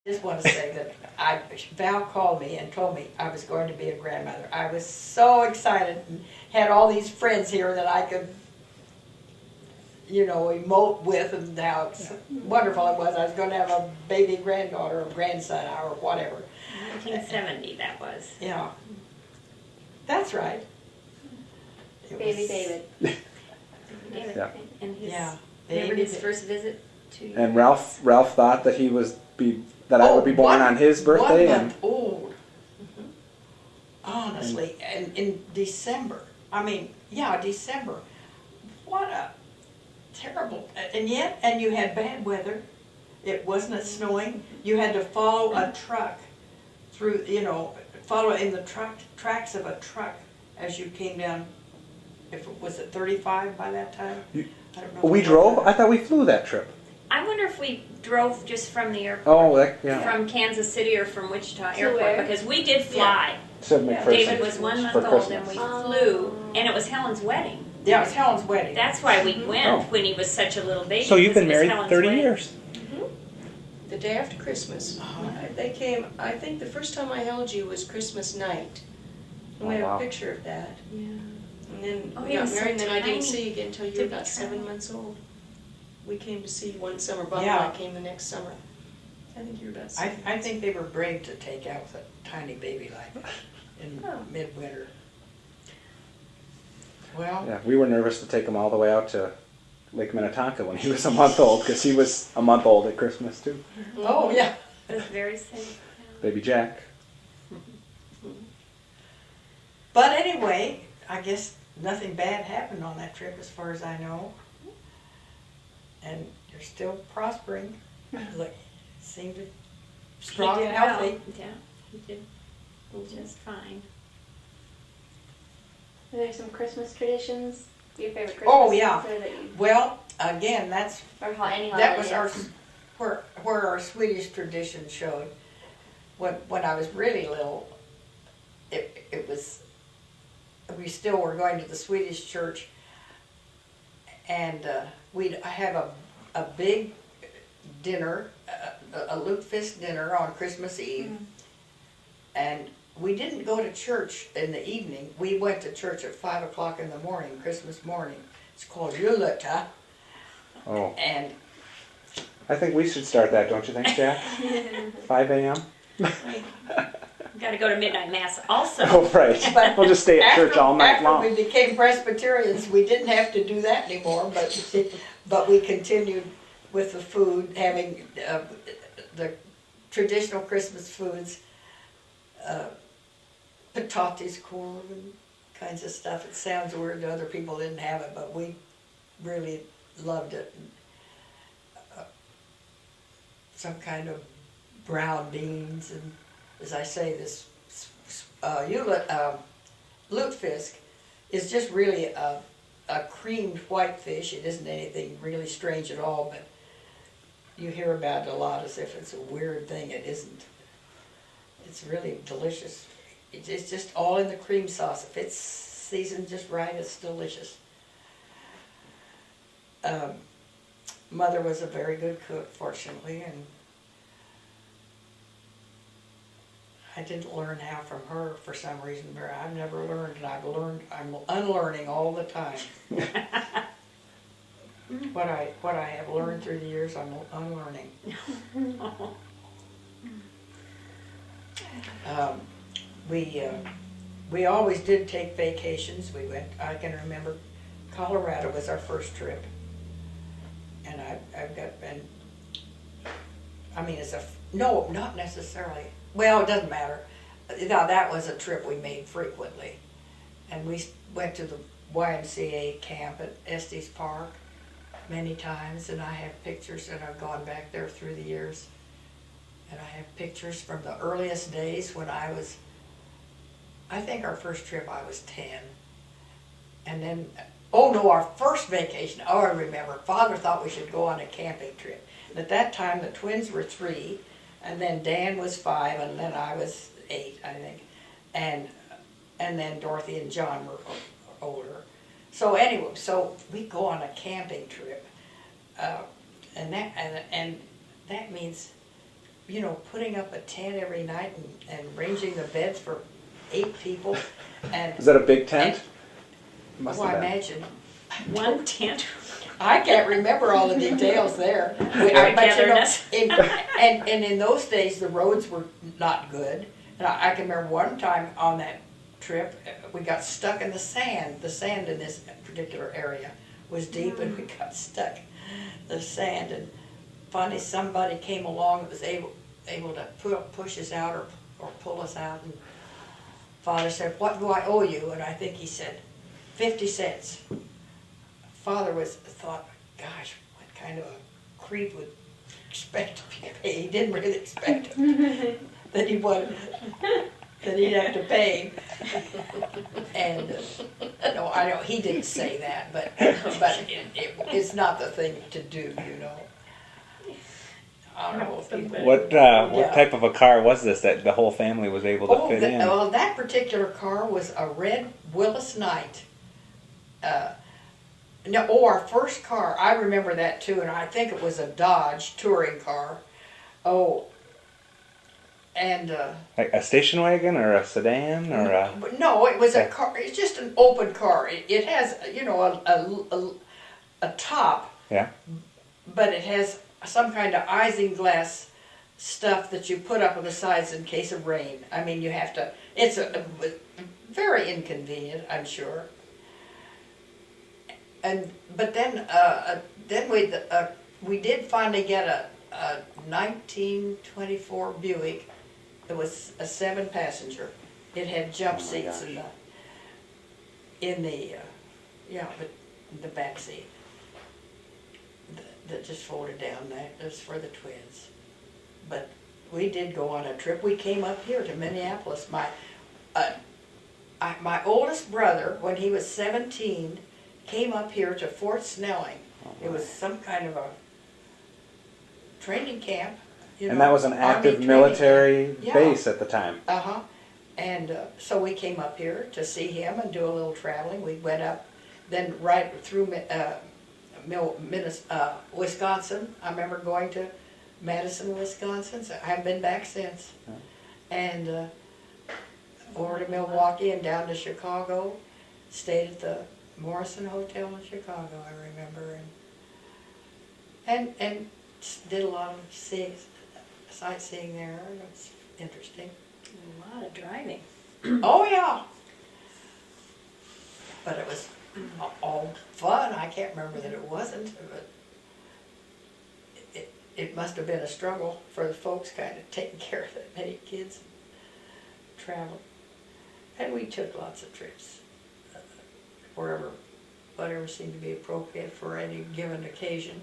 I just want to say that Val called me and told me I was going to be a grandmother. I was so excited and had all these friends here that I could, emote with, and how wonderful it was. I was going to have a baby granddaughter or grandson or whatever. 1970 that was. Yeah. That's right. Baby David. David. Yeah. And his, Yeah. remember Baby his first visit to you? And Ralph thought that I would be born on his birthday. 1 month old. Honestly, and in December. December. What a terrible, and you had bad weather. It wasn't snowing. You had to follow a truck through, follow in the tracks of a truck as you came down. Was it 35 by that time? I don't know. We drove? I thought we flew that trip. I wonder if we drove just from the airport. Oh, yeah. From Kansas City or from Wichita To Airport, where? because we did fly. To McPherson. David was 1 month For old and Christmas. we flew, and it was Helen's wedding. Yeah, it was Helen's wedding. That's why we went Oh. when he was such a little baby. So you've because been it was married Helen's 30 wedding. years. The day after Christmas. They came, I think the first time I held you was Christmas night. And we Oh, have wow. a picture of that. Yeah. And then Oh, we he got was so married, and then I tiny. didn't see you again until you were Did we about 7 travel? months old. We came to see you one summer. Bob Yeah. and I came the next summer. I think you were about 7 I think they were brave to take out a tiny baby like that in Oh. midwinter. Well, Yeah, we were nervous to take him all the way out to Lake Minnetonka when he was a month old, because he was a month old at Christmas too. oh yeah. It was very safe. Baby Jack. But anyway, I guess nothing bad happened on that trip as far as I know. And you're still prospering. Look, seem to strong He and did well. healthy. Yeah, he did just fine. Are there some Christmas traditions? Your favorite Christmas? Oh, yeah. Or that you, Well, again, that's or any that was holiday? where our Swedish tradition showed. When I was really little, it was, we still were going to the Swedish church, and we'd have a big dinner, a lutefisk dinner on Christmas Eve, and we didn't go to church in the evening. We went to church at 5 o'clock in the morning, Christmas morning. It's called Juleta, Oh, and I think we should start that, don't you think, Jack? 5 a.m.? Got to go to midnight mass also. Oh, right. But We'll just stay at church all night after long. we became Presbyterians, we didn't have to do that anymore, but we continued with the food, having the traditional Christmas foods, patates corn and kinds of stuff. It sounds weird to other people didn't have it, but we really loved it. Some kind of brown beans, and as I say, this lutefisk is just really a creamed white fish. It isn't anything really strange at all, but you hear about it a lot as if it's a weird thing. It isn't. It's really delicious. It's just all in the cream sauce. If it's seasoned just right, it's delicious. Mother was a very good cook, fortunately, and I didn't learn how from her for some reason. I've never learned, and I'm unlearning all the time. What I have learned through the years, I'm unlearning. We always did take vacations. We went. I can remember, Colorado was our first trip, and I've got. And I mean, no, not necessarily. Well, it doesn't matter. Now that was a trip we made frequently, and we went to the YMCA camp at Estes Park many times, and I have pictures, and I've gone back there through the years, and I have pictures from the earliest days when I think our first trip I was 10, and then, oh no, our first vacation, oh I remember, Father thought we should go on a camping trip. And at that time the twins were 3, and then Dan was 5, and then I was 8, I think, and then Dorothy and John were older. So anyway, so we go on a camping trip, and that means you know, putting up a tent every night and arranging the beds for 8 people. And Is that a big tent? Must well, I have been. imagine. One tent. I can't remember all the details there. But you know, Togetherness. and in those days, the roads were not good. And I can remember one time on that trip, we got stuck in the sand. The sand in this particular area was deep, and we got stuck in the sand. And finally, somebody came along that was able to push us out or pull us out. And Father said, "What do I owe you?" And I think he said, 50 cents. Father thought, gosh, what kind of a creep would expect to be paid? He didn't really expect that he'd have to pay. And no, I know he didn't say that, but it's not the thing to do, you know. I don't know if people. What Yeah. type of a car was this that the whole family was able to fit in? Well, that particular car was a red Willis Knight. No, our first car, I remember that too, and I think it was a Dodge touring car. Oh, and Like a station wagon or a sedan or a? but no, it was a car. It's just an open car. It has, you know, a top, Yeah. but it has some kind of isinglass stuff that you put up on the sides in case of rain. I mean, you have to. It's very inconvenient, I'm sure. But then we did finally get a 1924 Buick. It was a 7-passenger. It had jump seats in the back seat that just folded down. That was for the twins. But we did go on a trip. We came up here to Minneapolis. My oldest brother, when he was 17, came up here to Fort Snelling. It was some kind of a training camp. You And know, that was an Army active training military camp. Yeah. base at the time. Uh-huh. And so we came up here to see him and do a little traveling. We went up, then right through Wisconsin. I remember going to Madison, Wisconsin. So I haven't been back since. And over to Milwaukee and down to Chicago. Stayed at the Morrison Hotel in Chicago, I remember. And did a lot of sightseeing there. It's interesting. A lot of driving. Oh, yeah. But it was all fun. I can't remember that it wasn't, but it must have been a struggle for the folks kind of taking care of that many kids and traveling. And we took lots of trips, whatever seemed to be appropriate for any given occasion.